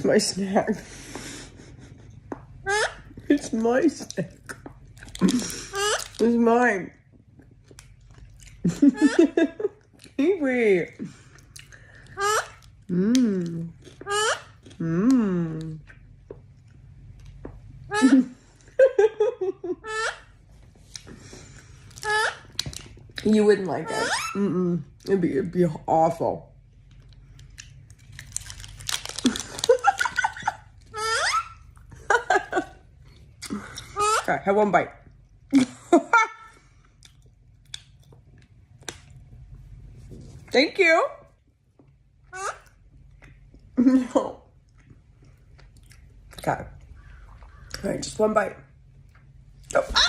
That's my snack. It's my snack. It's mine. Kiwi. Mmm. Mmm. You wouldn't like it. Mm-mm. It'd be awful. Okay, have one bite. Thank you. No. Okay. All right, just one bite. Oh.